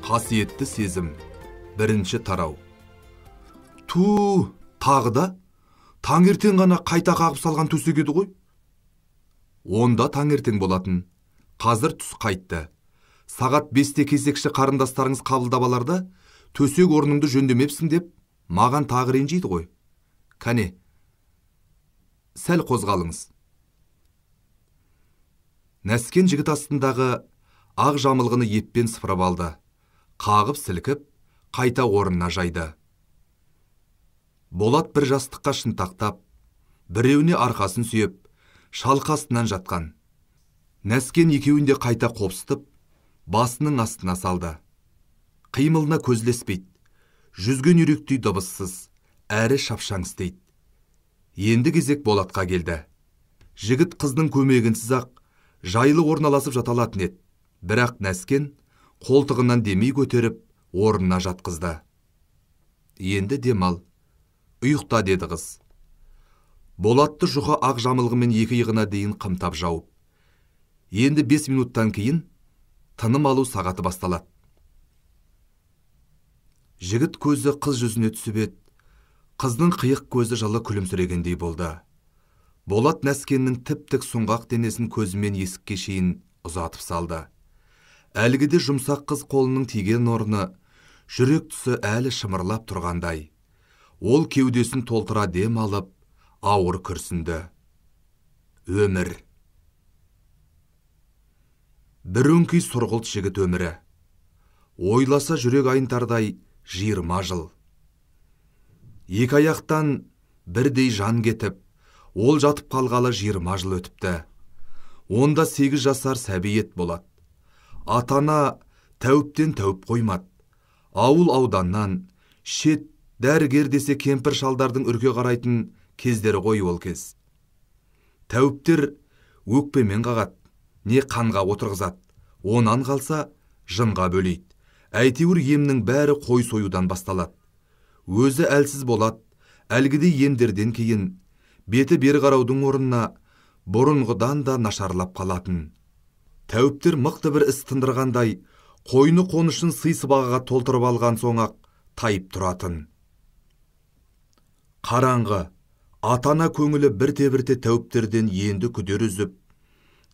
Қасиетті сезім. Бірінші тарау. Тағы да? Таңертең ғана қайта қағып салған төсек еді ғой? Онда таңертең болатын. Қазір түс қайтты. Сағат 5-те кезекші қарындастарыңыз қабылдап аларда, төсек орныңды жөндемепсің деп, маған тағы ренжиді ғой. Кәне, сәл қозғалыңыз. Нәскен жігіт астындағы ақ жамылғыны еппен сыпырып алды. Қағып сілкіп, қайта орнына жайды. Болат бір жастыққа шынтақтап, біреуіне арқасын сүйеп, шалқасынан жатқан. Нәскен екеуінде қайта қопсытып, басының астына салды. Қимылына көзлеспейді. Жүзген үйректей дыбыссыз, әрі шапшаң істейді. Енді кезек Болатқа келді. Жігіт қыздың көмегінсіз ақ жайлы орналасып жаталатын еді. Бірақ Нәскен қолтығынан демей көтеріп, орнына жатқызды. Енді демал, ұйықта, деді қыз. Болатты жұқа ақ жамылғымен екі иығына дейін қымтап жауып. Енді 5 минуттан кейін тыным алу сағаты басталады. Жігіт көзі қыз жүзіне түсіп еді. Қыздың қиық көзі жылы күлімсірегендей болды. Болат Нәскеннің тіп-тік сұңғақ денесін көзімен есікке шейін ұзатып салды. Әлгіде жұмсақ қыз қолының тиген орны, жүрек тұсы әлі шымырлап тұрғандай. Ол кеудесін толтыра дем алып, ауыр күрсінді. Өмір. Бір өңкей сұрғылт жігіт өмірі. Ойласа жүрек айынтардай 20 жыл. Екі аяқтан бірдей жан кетіп, ол жатып қалғалы 20 жыл өтіпті. Онда 8 жасар сәби ет болады. Атана тәуіптен тәуіп қоймады. Ауыл ауданнан, шет дәрігер десе кемпір шалдардың үрке қарайтын кездері ғой ол кез. Тәуіптер өкпемен қағады, не қанға отырғызады. Онан қалса жынға бөлейді. Әйтеуір емнің бәрі қой союдан басталады. Өзі әлсіз болады. Әлгідей емдерден кейін беті бері қараудың орнына бұрынғыдан да нашарлап қалатын. Тәуіптер мықты бір іс тындырғандай, қойны қонышын сый-сыбағаға толтырып алған соң-ақ тайып тұратын. Қараңғы, атана көңілі бірте-бірте тәуіптерден енді күдер үзіп,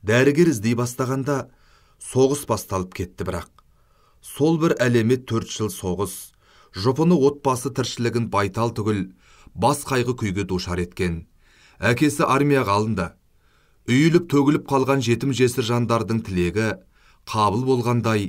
дәрігер іздей бастағанда соғыс басталып кетті. Бірақ сол бір әлемет 4 жыл соғыс, жұпыны отбасы тіршілігін байтал түгіл, бас қайғы күйге душар еткен. Әкесі армияға алынды. Үйіліп төгіліп қалған жетім жесір жандардың тілегі қабыл болғандай,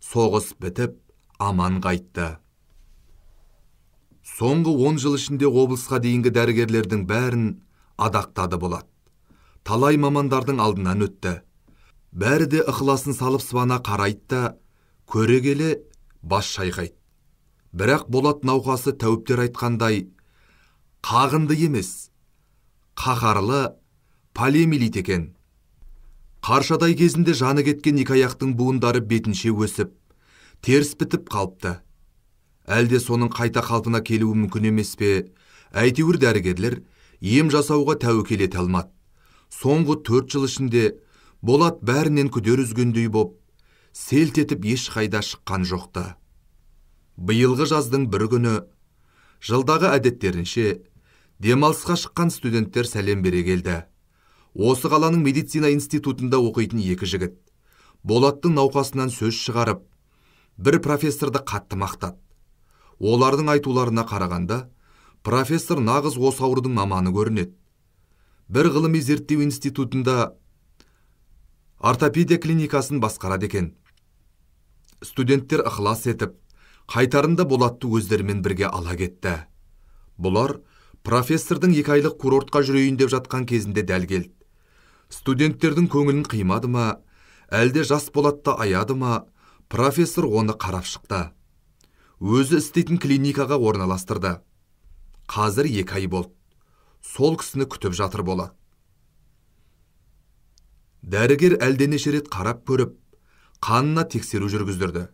соғыс бітіп, аман қайтты. Соңғы 10 жыл ішінде облысқа дейінгі дәрігерлердің бәрін адақтады Болат. Талай мамандардың алдынан өтті. Бәрі де ықыласын салып сыбана қарайды да, көре келе бас шайқайды. Бірақ Болат науқасы тәуіптер айтқандай, қағынды емес, қақарлы полиомиелит екен. Қаршадай кезінде жаны кеткен екі аяқтың буындары бетінше өсіп, теріс бітіп қалыпты. Әлде соның қайта қалпына келуі мүмкін емес пе? Әйтеуір дәрігерлер ем жасауға тәуекел ете алмады. Соңғы 4 жыл ішінде Болат бәрінен күдер үзгендей боп, селт етіп ешқайда шыққан жоқты. Биылғы жаздың бір күні, жылдағы әдеттерінше, демалысқа шыққан студенттер сәлем бере келді. Осы қаланың медицина институтында оқитын 2 жігіт Болаттың науқасынан сөз шығарып, бір профессорды қатты мақтады. Олардың айтуларына қарағанда, профессор нағыз осы аурудың маманы көрінеді. Бір ғылыми зерттеу институтында ортопедия клиникасын басқарады екен. Студенттер ықылас етіп, қайтарында Болатты өздерімен бірге ала кетті. Бұлар профессордың 2 айлық курортқа жүрейін деп жатқан кезінде дәл келді. Студенттердің көңілін қимады ма, әлде жас Болатты аяды ма, профессор оны қарап шықты. Өзі істейтін клиникаға орналастырды. Қазір 2 ай болды. Сол кісіні күтіп жатыр Болат. Дәрігер әлденеше рет қарап көріп, қанына тексеру жүргіздірді.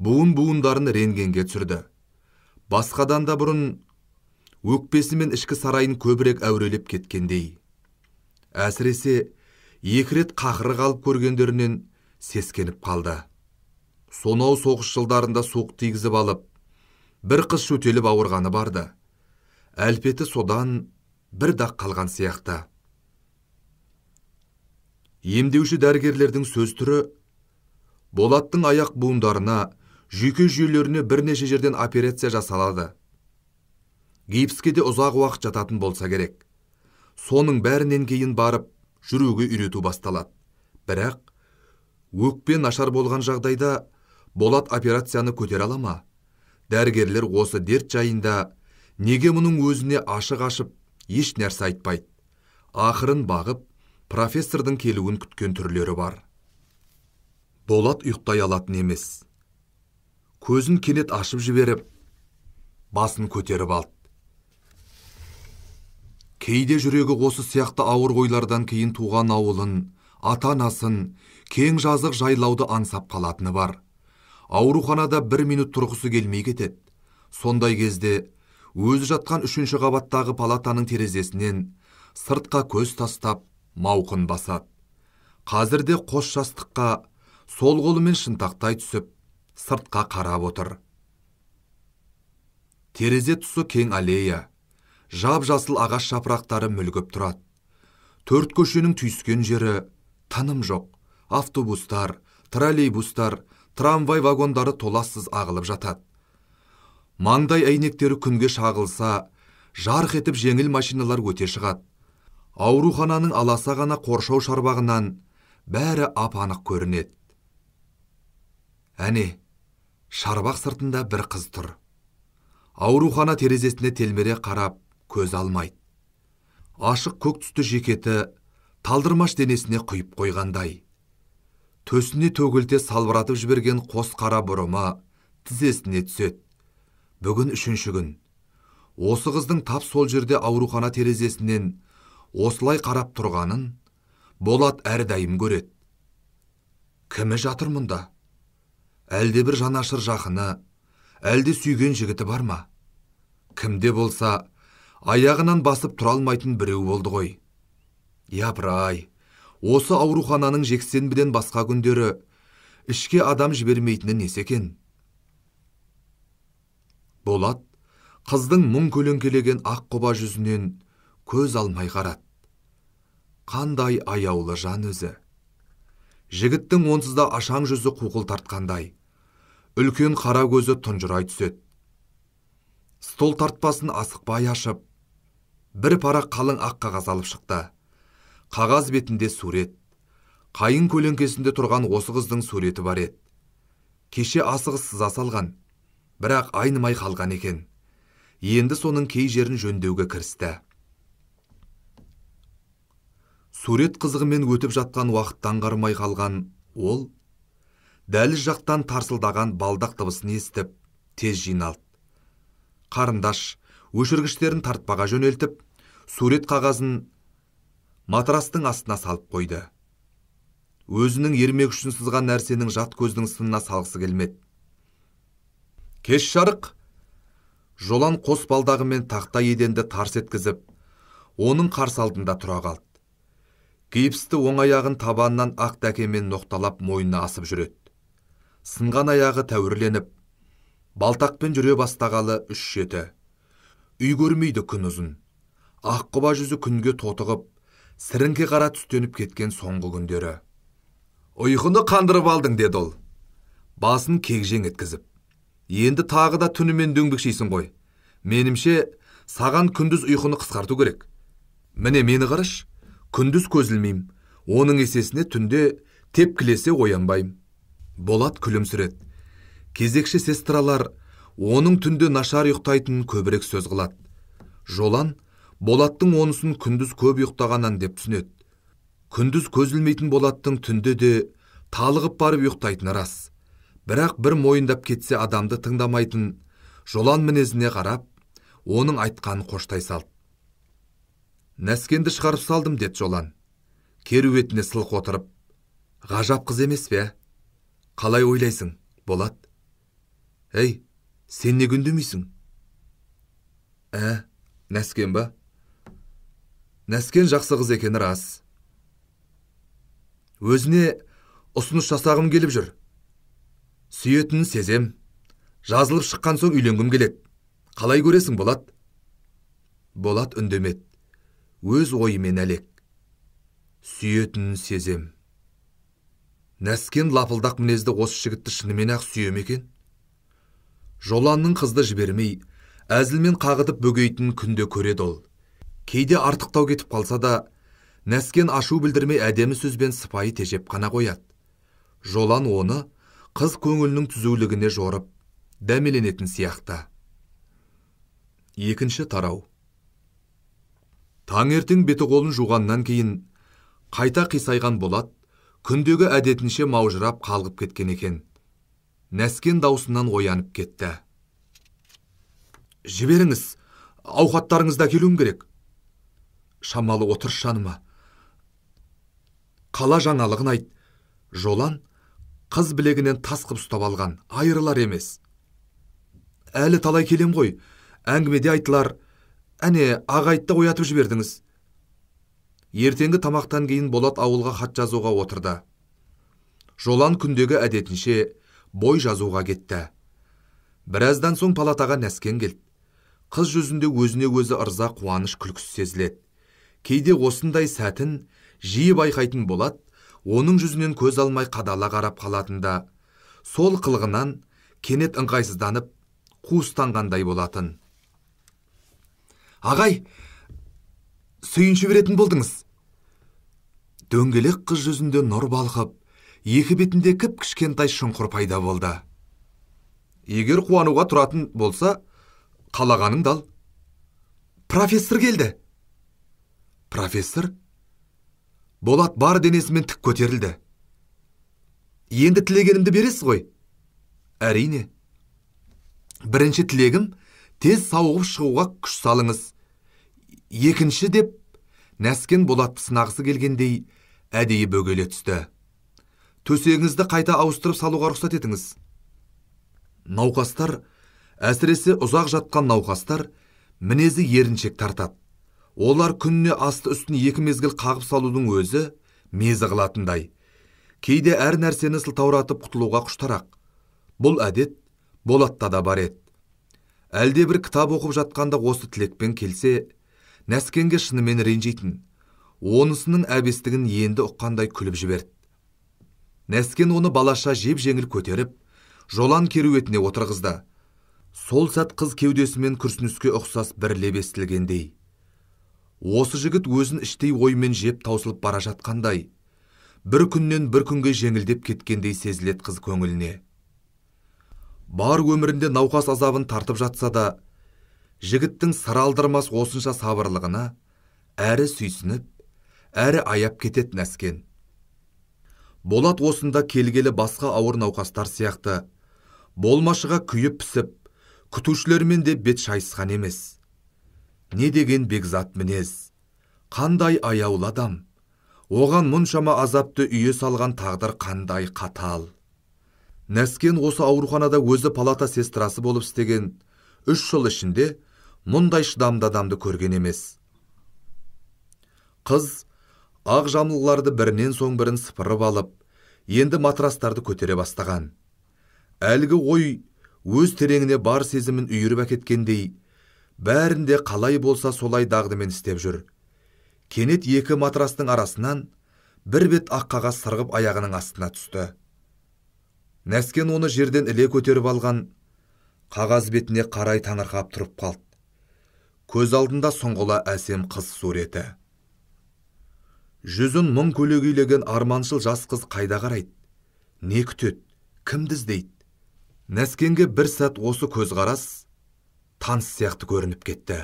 Буын-буындарын рентгенге түсірді. Басқадан да бұрын өкпесі мен ішкі сарайын көбірек әурелеп кеткендей. Әсіресе 2 рет қақыры қалып көргендерінен сескеніп қалды. Сонау соғыс жылдарында суық тигізіп алып, бір қыз шөтеліп ауырғаны барды. Әлпеті содан бір дақ қалған сияқты. Емдеуші дәрігерлердің сөз түрі: Болаттың аяқ буындарына, жүйке жүйелеріне бірнеше жерден операция жасалады. Гипске де ұзақ уақыт жататын болса керек. Соның бәрінен кейін барып, жүруге үйрету басталады. Бірақ өкпе нашар болған жағдайда Болат операцияны көтере ала ма? Дәрігерлер осы дерт жайында неге мұның өзіне ашық ашып, еш нәрсе айтпайды. Ақырын бағып, профессордың келуін күткен түрлері бар. Болат ұйықтай алатын емес. Көзін кенет ашып жіберіп, басын көтеріп алды. Кейде жүрегі осы сияқты ауыр ойлардан кейін туған ауылын, ата-анасын, кең жазық жайлауды аңсап қалатыны бар. Ауруханада 1 минут тұрғысы келмей кетеді. Сондай кезде өзі жатқан 3-ші қабаттағы палатаның терезесінен сыртқа көз тастап, мауқын басады. Қазірде қос жастыққа сол қолымен шынтақтай түсіп, сыртқа қарап отыр. Терезе тұсы кең аллея, жап-жасыл ағаш жапырақтары мүлгіп тұрады. 4 көшенің түйіскен жері таным жоқ. Автобустар, троллейбустар, трамвай вагондары толассыз ағылып жатады. Маңдай әйнектері күнге шағылса, жарқ етіп жеңіл машиналар өте шығады. Аурухананың аласа ғана қоршау шарбағынан бәрі ап-анық көрінеді. Әне, шарбақ сыртында бір қыз тұр. Аурухана терезесіне телміре қарап, көз алмайды. Ашық көк түсті жекеті талдырмаш денесіне құйып қойғандай. Төсіне төгілте салбыратып жіберген қос қара бұрымы тізесіне түседі. Бүгін 3-ші күн. Осы қыздың тап сол жерде аурухана терезесінен осылай қарап тұрғанын Болат әрдайым көреді. Кімі жатыр мұнда? Әлде бір жанашыр жақыны, әлде сүйген жігіті бар ма? Кімде болса, аяғынан басып тұра алмайтын біреу болды ғой. Япыр-ай, осы аурухананың жексенбіден басқа күндері ішке адам жібермейтіні несі екен? Болат қыздың мұң көлеңкелеген ақ құба жүзінен көз алмай қарады. Қандай аяулы жан өзі. Жігіттің онсыз да ашаң жүзі қуқыл тартқандай. Үлкен қара көзі тұнжырай түседі. Стол тартпасын асықпай ашып, бір парақ қалың ақ қағаз алып шықты. Қағаз бетінде сурет. Қайын көлеңкесінде тұрған осы қыздың суреті бар еді. Кеше асығыс сыза салған, бірақ айнымай қалған екен. Енді соның кей жерін жөндеуге кірісті. Сурет қызығымен өтіп жатқан уақыттан қармай қалған ол, дәліз жақтан тарсылдаған балдақ дыбысын естіп, тез жиналды. Қарындаш өшіргіштерін тартпаға жөнелтіп, сурет қағазын матрастың астына салып қойды. Өзінің ермек үшін сызған нәрсенің жат көздің сынына салғысы келмеді. Кеш жарық. Жолан қос балдағымен тақта еденді тарс еткізіп, оның қарсы алдында тұра қалды. Гипсті оң аяғын табанынан ақ дәкемен ноқталап мойнына асып жүреді. Сынған аяғы тәуірленіп, балтақпен жүре бастағалы 3 жеті. Үй көрмейді күн ұзын. Ақ құба жүзі күнге тотығып, сіріңке қара түстеніп кеткен соңғы күндері. Ұйқыны қандырып алдың, деді ол, басын кегжең еткізіп. Енді тағы да түнімен дөңбекшейсің ғой. Менімше, саған күндіз ұйқыны қысқарту керек. Міне мені қараш, күндіз көзілмейм, оның есесіне түнде тепкілесе оянбайым. Болат күлімсіреді. Кезекші сестралар оның түнде нашар ұйықтайтынын көбірек сөз қылады. Жолан Болаттың онысын күндіз көп ұйықтағаннан деп түсінеді. Күндіз көзілмейтін Болаттың түнде де талығып барып ұйықтайтыны рас. Бірақ бір мойындап кетсе адамды тыңдамайтын Жолан мінезіне қарап, оның айтқанын қоштай салды. Нәскенді шығарып салдым, деді Жолан. Керуетіне сылқ отырып. Ғажап қыз емес пе? Қалай ойлайсың, Болат? Ей, сен не үндемейсің? Нәскен ба? Нәскен жақсы қыз екені рас. Өзіне ұсыныс жасағым келіп жүр. Сүйетінін сезем. Жазылып шыққан соң үйленгім келет. Қалай көресің, Болат? Болат үндемет. Өз ойымен әлек. Сүйетінін сезем. Нәскен лапылдақ мінезді осы жігітті шынымен ақ сүйем екен? Жоланның қызды жібермей, әзілмен қағытып бөгейтін күнде көреді ол. Кейде артықтау кетіп қалса да, Нәскен ашу білдірмей әдемі сөзбен сыпайы тежеп қана қояды. Жолан оны қыз көңілінің түзулігіне жорып, дәмеленетін сияқты. Екінші тарау. Таңертең беті қолын жуғаннан кейін, қайта қисайған Болат, күндегі әдетінше маужырап қалғып кеткен екен. Нәскен даусынан оянып кетті. Жіберіңіз, ауқаттарыңызда келуім керек. Шамалы отырш жаныма. Қала жаңалығын айт. Жолан қыз білегінен тас қып ұстап алған, айырылар емес. Әлі талай келем ғой, әңгімеде айтылар. Әне, ағайтты оятып жібердіңіз. Ертеңгі тамақтан кейін Болат ауылға хат жазуға отырды. Жолан күндегі әдетінше бой жазуға кетті. Біраздан соң палатаға Нәскен келді. Қыз жүзінде өзіне өзі ырза қуаныш күлкісі сезіледі. Кейде осындай сәтін жиі байқайтын Болат, оның жүзінен көз алмай қадала қарап қалатында, сол қылығынан кенет ыңғайсызданып, қуыстанғандай болатын. Ағай, сүйінші беретін болдыңыз. Дөңгелек қыз жүзінде нұр балқып, екі бетінде кіп-кішкентай шұңқыр пайда болды. Егер қуануға тұратын болса, қалағаның дал. Профессор келді. Профессор? Болат бар денесімен тік көтерілді. Енді тілегенімді бересіз ғой? Әрине. Бірінші тілегім, тез сауығып шығуға күш салыңыз. Екінші деп, Нәскен Болатты сынағысы келгендей әдейі бөгеле түсті. Төсегіңізді қайта ауыстырып салуға рұқсат етіңіз. Науқастар, әсіресе ұзақ жатқан науқастар, мінезі еріншек тартады. Олар күніне асты үстін екі мезгіл қағып салудың өзі мезі қылатындай. Кейде әр нәрсені сылтауратып құтылуға құштарақ. Бұл әдет Болатта да бар еді. Әлде бір кітап оқып жатқанда осы тілекпен келсе, Нәскенге шынымен ренжейтін. Онысының әбестігін енді ұққандай күліп жіберді. Нәскен оны балаша жеп-жеңіл көтеріп, Жолан керуетіне отырғызды. Сол сәт қыз кеудесімен күрсініске ұқсас бір леп естілгендей. Осы жігіт өзін іштей оймен жеп таусылып бара жатқандай, бір күннен бір күнге жеңілдеп кеткендей сезілет қыз көңіліне. Бар өмірінде науқас азабын тартып жатса да, жігіттің сыра алдырмас осынша сабырлығына әрі сүйсініп, әрі аяп кетет Нәскен. Болат осында келгелі басқа ауыр науқастар сияқты, болмашыға күйіп пісіп, күтушілермен де бет шайысқан емес. Не деген бекзат мінез, қандай аяулы адам, оған мұншама азапты үйе салған тағдыр қандай қатал. Нәскен осы ауруханада өзі палата сестрасы болып істеген 3 жыл ішінде мұндай шыдамды адамды көрген емес. Қыз ақ жамылғыларды бірінен соң бірін сыпырып алып, енді матрастарды көтере бастаған. Әлгі ой өз тереңіне бар сезімін үйіріп әкеткендей, бәрінде қалай болса солай дағдымен істеп жүр. Кенет екі матрастың арасынан бір бет ақ қағаз сырғып аяғының астына түсті. Нәскен оны жерден іле көтеріп алған, қағаз бетіне қарай таңырқап тұрып қалды. Көз алдында сұңғыла әсем қыз суреті. Жүзін мұң көлегейлеген арманшыл жас қыз қайда қарайды? Не күтеді? Кімді іздейді? Нәскенге бір сәт осы көзқарас таныс сияқты көрініп кетті.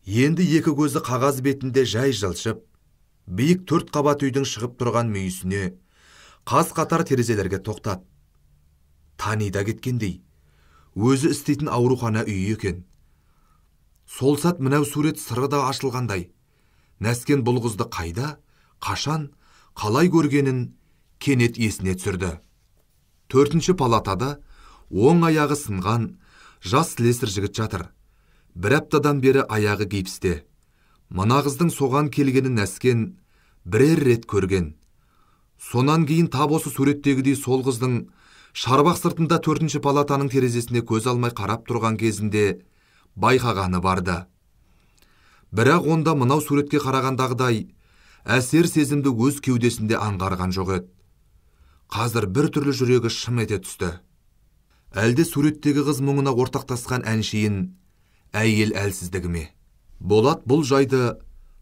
Енді екі көзі қағаз бетінде жай жылшып, биік 4 қабат үйдің шығып тұрған мүйісіне, қаз қатар терезелерге тоқтады. Танида кеткендей, өзі істейтін аурухана үйі екен. Сол сәт мынау сурет сыры да ашылғандай. Нәскен бұл қызды қайда, қашан, қалай көргенін кенет есіне түсірді. 4-ші палатада оң аяғы сынған жас слесарь жігіт жатыр. Бір аптадан бері аяғы гипсте. Мына қыздың соған келгенін Нәскен бірер рет көрген. Сонан кейін тап осы суреттегідей сол қыздың шарбақ сыртында 4-ші палатаның терезесіне көз алмай қарап тұрған кезінде байқағаны барды. Бірақ онда мынау суретке қарағандағыдай әсер сезімді өз кеудесінде аңғарған жоқ еді. Қазір бір түрлі жүрегі шым ете түсті. Әлде суреттегі қыз мұңына ортақтасқан әншейін әйел әлсіздігі ме? Болат бұл жайды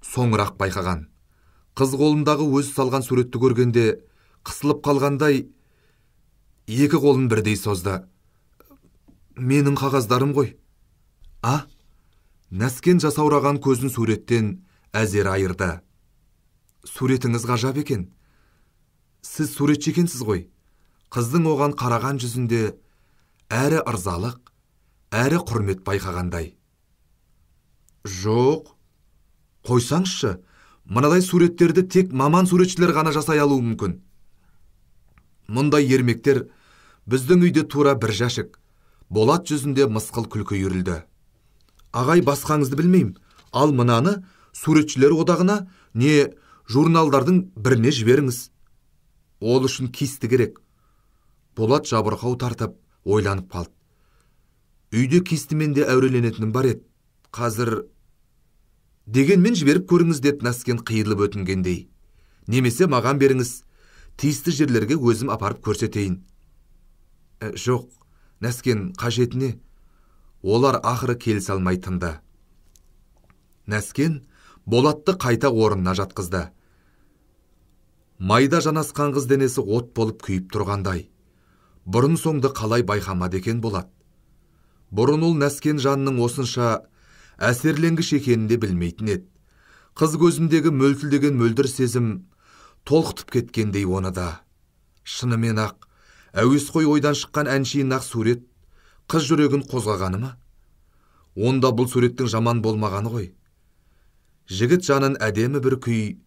соңырақ байқаған. Қыз қолындағы өзі салған суретті көргенде қысылып қалғандай екі қолын бірдей созды. Менің қағаздарым ғой. Нәскен жасаураған көзін суреттен әзер айырды. Суретіңіз ғажап екен. Сіз суретші екенсіз ғой. Қыздың оған қараған жүзінде әрі ырзалық, әрі құрмет байқағандай. Жоқ, қойсаңызшы, мынадай суреттерді тек маман суретшілер ғана жасай алуы мүмкін. Мұндай ермектер біздің үйде тура бір жәшік. Болат жүзінде мысқыл күлкі үйірілді. Ағай, басқаңызды білмеймін, ал мынаны суретшілер одағына не журналдардың біріне жіберіңіз. Ол үшін кисті керек. Болат жабырқау тартып ойланып қалды. Үйде кистімен де әуреленетінім бар еді. Қазір дегенмен жіберіп көріңіз, деді Нәскен қиылып өтінгендей. Немесе маған беріңіз, тиісті жерлерге өзім апарып көрсетейін. Жоқ, Нәскен, қажетіне. Олар ақыры келісе алмай тынды. Нәскен Болатты қайта орнына жатқызды. Майда жанасқан қыз денесі от болып күйіп тұрғандай. Бұрын соңды қалай байқамады екен Болат. Бұрын ол Нәскен жанының осынша әсерленгіш екенін де білмейтін еді. Қыз көзіндегі мөлтілдеген мөлдір сезім толқытып кеткендей оны да. Шынымен ақ, әуесқой ойдан шыққан әншейін ақ сурет қыз жүрегін қозғағаны ма? Онда бұл суреттің жаман болмағаны ғой. Жігіт жанын әдемі бір күй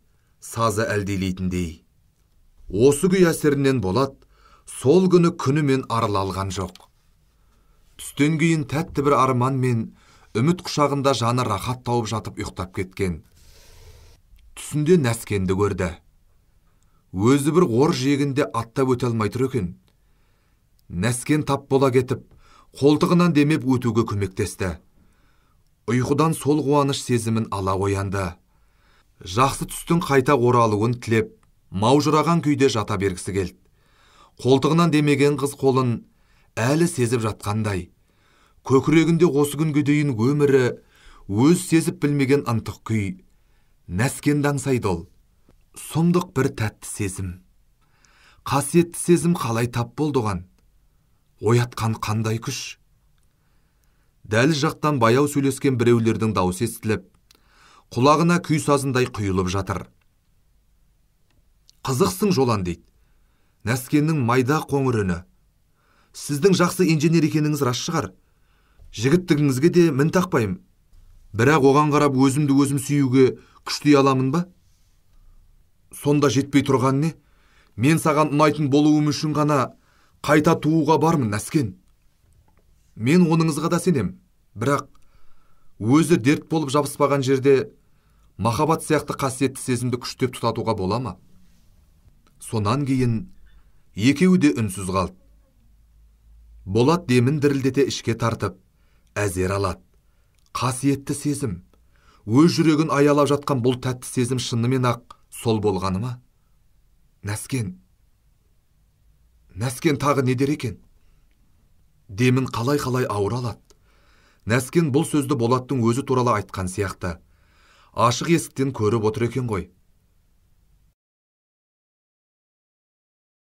сазы әлдилейтіндей. Осы күй әсерінен Болат сол күнімен арыла алған жоқ. Түстен кейін тәтті бір арман мен үміт құшағында жаны рахат тауып жатып ұйықтап кеткен. Түсінде Нәскенді көрді. Өзі бір ор жиегінде аттап өте алмай тұр екен. Нәскен тап бола кетіп, қолтығынан демеп өтуге көмектесті. Ұйқыдан сол қуаныш сезімін ала оянды. Жақсы түстің қайта оралуын тілеп, маужыраған күйде жата бергісі келді. Қолтығынан демеген қыз қолын әлі сезіп жатқандай. Көкірегінде осы күнге дейін өмірі өз сезіп білмеген ынтық күй. Нәскенді аңсайды ол. Сұмдық бір тәтті сезім. Қасиетті сезім қалай тап болды оған? Оятқан қандай күш? Дәл жақтан баяу сөйлескен біреулердің даусы естіліп, құлағына күй сазындай құйылып жатыр. Қызықсың Жолан, дейді. Нәскеннің майда қоңыр үні. Сіздің жақсы инженер екеніңіз рас шығар. Жігіттігіңізге де мін тақпайым. Бірақ оған қарап өзімді өзім сүюге күштей аламын ба? Сонда жетпей тұрған не? Мен саған ұнайтын болуым үшін ғана қайта тууға бармын, Нәскен. Мен оныңызға да сенем. Бірақ өзі дерт болып жабыспаған жерде махаббат сияқты қасиетті сезімді күштеп тұтатуға бола ма? Сонан кейін екеуі де үнсіз қалды. Болат демін дірілдете ішке тартып, әзер алады. Қасиетті сезім, өз жүрегін аялап жатқан бұл тәтті сезім шынымен ақ сол болғаны ма? Нәскен тағы не дер екен? Демін қалай ауыр алады. Нәскен бұл сөзді Болаттың өзі туралы айтқан сияқты. Ашық есіктен көріп отыр екен ғой.